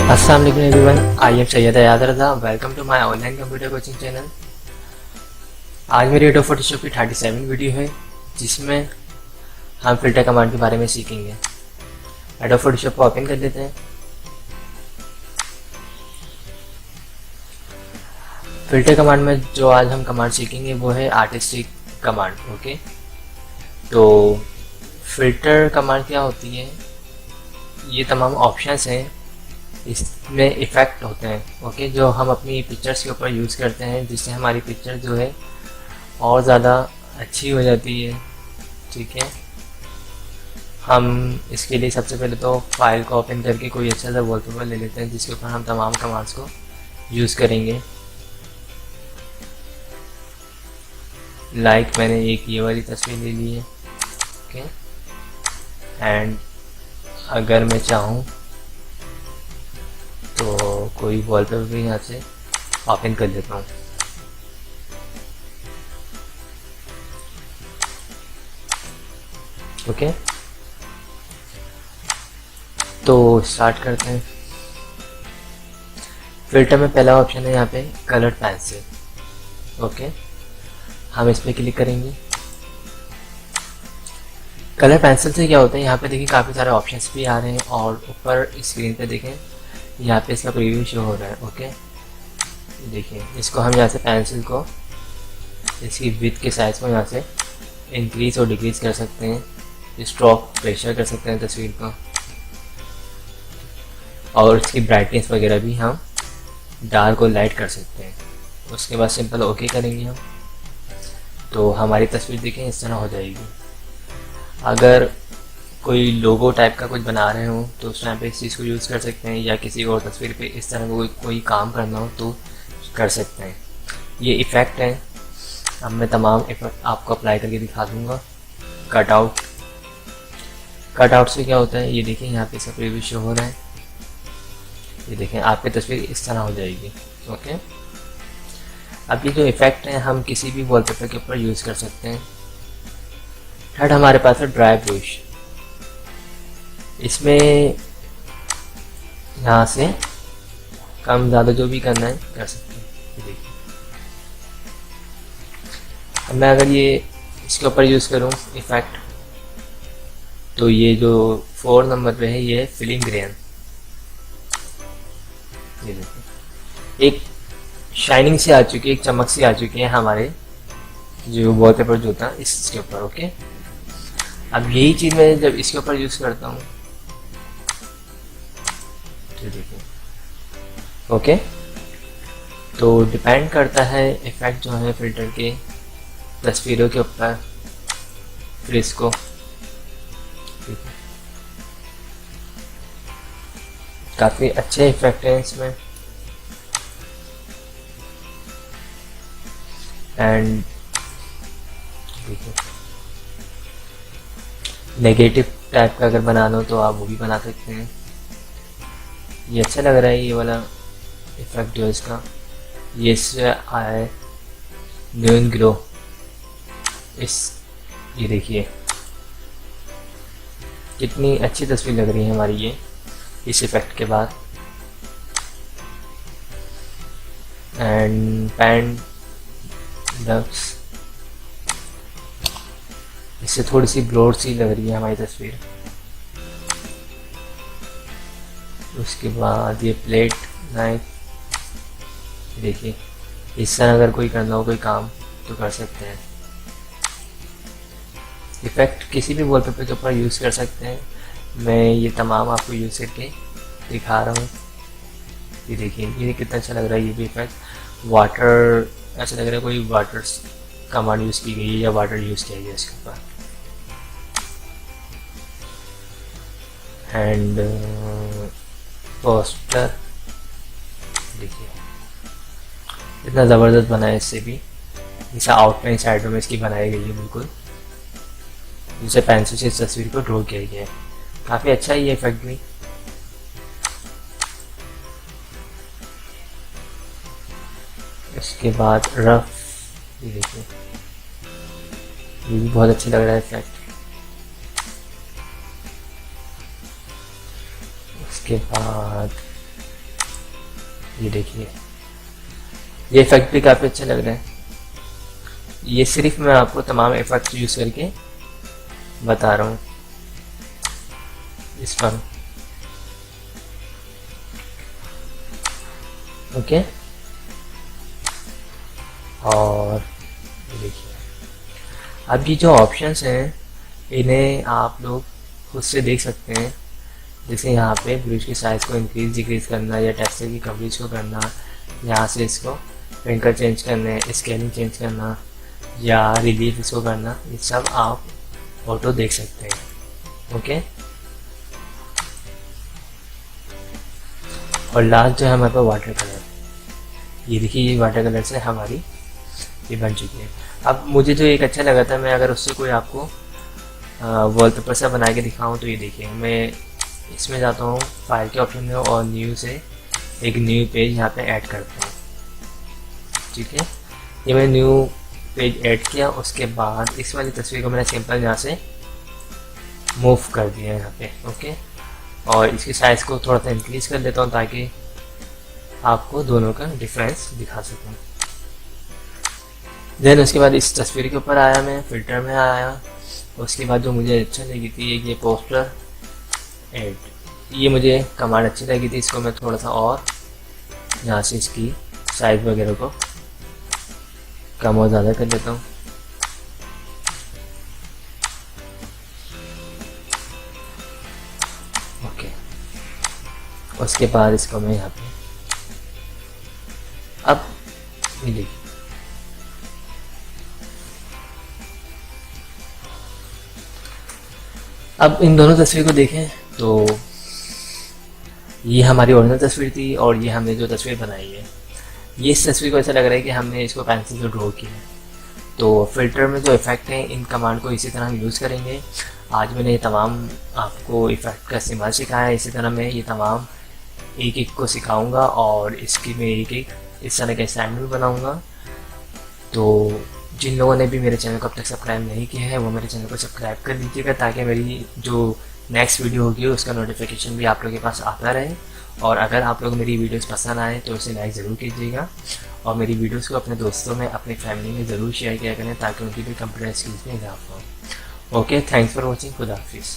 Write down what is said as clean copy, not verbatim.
अस्सलाम वालेकुम everyone, I am Syed Yad Raza. Welcome to my online computer coaching channel. आज मेरी एडोब फोटोशॉप की 37 वीडियो है जिसमें हम फिल्टर कमांड के बारे में सीखेंगे। एडोब फोटोशॉप को ओपन कर लेते हैं। फिल्टर कमांड में जो आज हम कमांड सीखेंगे वो है आर्टिस्टिक कमांड। ओके, तो फिल्टर कमांड क्या होती है? ये तमाम ऑप्शंस हैं, इसमें इफ़ेक्ट होते हैं। ओके, जो हम अपनी पिक्चर्स के ऊपर यूज़ करते हैं जिससे हमारी पिक्चर जो है और ज़्यादा अच्छी हो जाती है। ठीक है, हम इसके लिए सबसे पहले तो फाइल को ओपन करके कोई अच्छा सा वॉलपेपर ले लेते हैं जिसके ऊपर हम तमाम कमांड्स को यूज़ करेंगे। लाइक मैंने एक ये वाली तस्वीर ले ली है। ओके, एंड अगर मैं चाहूँ तो कोई वॉलपेपर भी यहाँ से ओपन कर लेता हूँ। ओके, तो स्टार्ट करते हैं। फिल्टर में पहला ऑप्शन है यहाँ पे कलर पेंसिल। ओके, हम इस पर क्लिक करेंगे। कलर पेंसिल से क्या होता है, यहाँ पे देखिए काफ़ी सारे ऑप्शंस भी आ रहे हैं और ऊपर स्क्रीन पे देखें यहाँ पे इसका प्रीव्यू शो हो रहा है। ओके, देखिए इसको हम यहाँ से पेंसिल को इसकी विड्थ के साइज़ को यहाँ से इंक्रीज और डिक्रीज कर सकते हैं, स्ट्रोक प्रेशर कर सकते हैं तस्वीर को, और इसकी ब्राइटनेस वगैरह भी हम डार्क और लाइट कर सकते हैं। उसके बाद सिंपल ओके करेंगे हम, तो हमारी तस्वीर देखें इस तरह हो जाएगी। अगर कोई लोगो टाइप का कुछ बना रहे हो तो उस टाइम पे इस चीज़ को यूज़ कर सकते हैं, या किसी और तस्वीर पे इस तरह का कोई काम करना हो तो कर सकते हैं। ये इफ़ेक्ट है, अब मैं तमाम इफ़ेक्ट आपको अप्लाई करके दिखा दूँगा। कट आउट से क्या होता है, ये देखें यहाँ पे इसका प्रीव्यू शो हो रहा है। ये देखें आपकी तस्वीर इस तरह हो जाएगी। ओके, अब ये जो इफ़ेक्ट है हम किसी भी वॉलपेपर के ऊपर यूज़ कर सकते हैं। थर्ड हमारे पास है ड्राई ब्रश। इसमें यहाँ से कम ज़्यादा जो भी करना है कर सकते हैं। देखिए अब मैं अगर ये इसके ऊपर यूज़ करूँ इफ़ेक्ट, तो ये जो 4 नंबर पे है ये है फिलिंग ग्रेन। ये देखिए एक शाइनिंग सी आ चुकी है, एक चमक सी आ चुकी है हमारे जो वॉलपेपर जो था इसके ऊपर। ओके, अब यही चीज़ मैं जब इसके ऊपर यूज़ करता हूँ तो देखिए। ओके, तो डिपेंड करता है इफ़ेक्ट जो है फिल्टर के तस्वीरों के ऊपर। फिर इसको काफ़ी अच्छे इफ़ेक्ट हैं इसमें, एंड देखिए नेगेटिव टाइप का अगर बनाना हो तो आप वो भी बना सकते हैं। ये अच्छा लग रहा है ये वाला इफ़ेक्ट जो है इसका, ये इससे आया है न्यून ग्लो। ये देखिए कितनी अच्छी तस्वीर लग रही है हमारी ये इस इफ़ेक्ट के बाद। एंड पैन डक्स, इससे थोड़ी सी ब्लोर सी लग रही है हमारी तस्वीर। उसके बाद ये प्लेट नाइफ, देखिए इस तरह अगर कोई करना हो कोई काम तो कर सकते हैं। इफ़ेक्ट किसी भी वॉलपेपर के ऊपर यूज़ कर सकते हैं। मैं ये तमाम आपको यूज़ करके दिखा रहा हूँ। ये देखिए ये कितना अच्छा लग रहा है। ये भी इफ़ेक्ट वाटर, ऐसा लग रहा है कोई वाटर कमांड यूज़ की गई है या वाटर यूज़ किया गया इसके ऊपर। एंड पोस्टर देखिए इतना ज़बरदस्त बना है, इससे भी इसे आउटलाइन साइडों में इसकी बनाई गई है बिल्कुल, जिसे पेंसिल से इस तस्वीर को ड्रॉ किया गया है। काफ़ी अच्छा है ये इफेक्ट भी। इसके बाद रफ, ये देखिए ये भी बहुत अच्छा लग रहा है इफेक्ट। उसके बाद ये देखिए, ये इफेक्ट भी काफ़ी अच्छा लग रहा है। ये सिर्फ मैं आपको तमाम इफेक्ट यूज़ करके बता रहा हूँ इस पर। ओके, और ये देखिए, अब ये जो ऑप्शंस हैं इन्हें आप लोग खुद से देख सकते हैं। जैसे यहाँ पे ब्रश की साइज़ को इंक्रीज डिक्रीज करना, या टेक्सचर की कवरेज को करना, यहाँ से इसको फिंगर चेंज करना, स्केलिंग चेंज करना, या रिलीफ इसको करना, ये सब आप ऑटो देख सकते हैं। ओके, और लास्ट जो है हमारे पास वाटर कलर। ये देखिए, ये वाटर कलर से हमारी ये बन चुकी है। अब मुझे जो एक अच्छा लगा था, मैं अगर उससे कोई आपको वॉलपेपर सा बना के दिखाऊँ तो ये देखिए, मैं इसमें जाता हूँ फाइल के ऑप्शन में और न्यू से एक न्यू पेज यहाँ पे ऐड करता हूँ। ठीक है, ये मैंने न्यू पेज ऐड किया। उसके बाद इस वाली तस्वीर को मैंने सिंपल यहाँ से मूव कर दिया यहाँ पे। ओके, और इसकी साइज़ को थोड़ा सा इंक्रीज कर देता हूँ ताकि आपको दोनों का डिफरेंस दिखा सकूँ। देन उसके बाद इस तस्वीर के ऊपर आया, मैं फिल्टर में आया। उसके बाद जो मुझे अच्छा लगी थी ये पोस्टर एड, ये मुझे कमांड अच्छी लगी थी। इसको मैं थोड़ा सा और यहाँ से इसकी साइज वगैरह को कम और ज़्यादा कर देता हूँ। ओके, उसके बाद इसको मैं यहाँ पे अब ये देखिए, अब इन दोनों तस्वीर को देखें तो ये हमारी ओरिजिनल तस्वीर थी और ये हमने जो तस्वीर बनाई है, ये इस तस्वीर को ऐसा लग रहा है कि हमने इसको पेंसिल से ड्रॉ किया है। तो फिल्टर में जो इफ़ेक्ट हैं इन कमांड को इसी तरह हम यूज़ करेंगे। आज मैंने ये तमाम आपको इफ़ेक्ट का इस्तेमाल सिखाया है। इसी तरह मैं ये तमाम एक एक को सिखाऊंगा और इसकी मैं एक एक इस तरह का स्टैंड भी बनाऊंगा। तो जिन लोगों ने भी मेरे चैनल को अब तक सब्सक्राइब नहीं किया है वो मेरे चैनल को सब्सक्राइब कर लीजिएगा, ताकि मेरी जो नेक्स्ट वीडियो होगी उसका नोटिफिकेशन भी आप लोगों के पास आता रहे। और अगर आप लोग मेरी वीडियोस पसंद आए तो उसे लाइक ज़रूर कीजिएगा, और मेरी वीडियोस को अपने दोस्तों में, अपनी फैमिली में ज़रूर शेयर किया करें ताकि उनकी भी कंप्यूटर स्किल्स में इजाफा हो। Okay, thanks for watching. खुदा हाफिज़।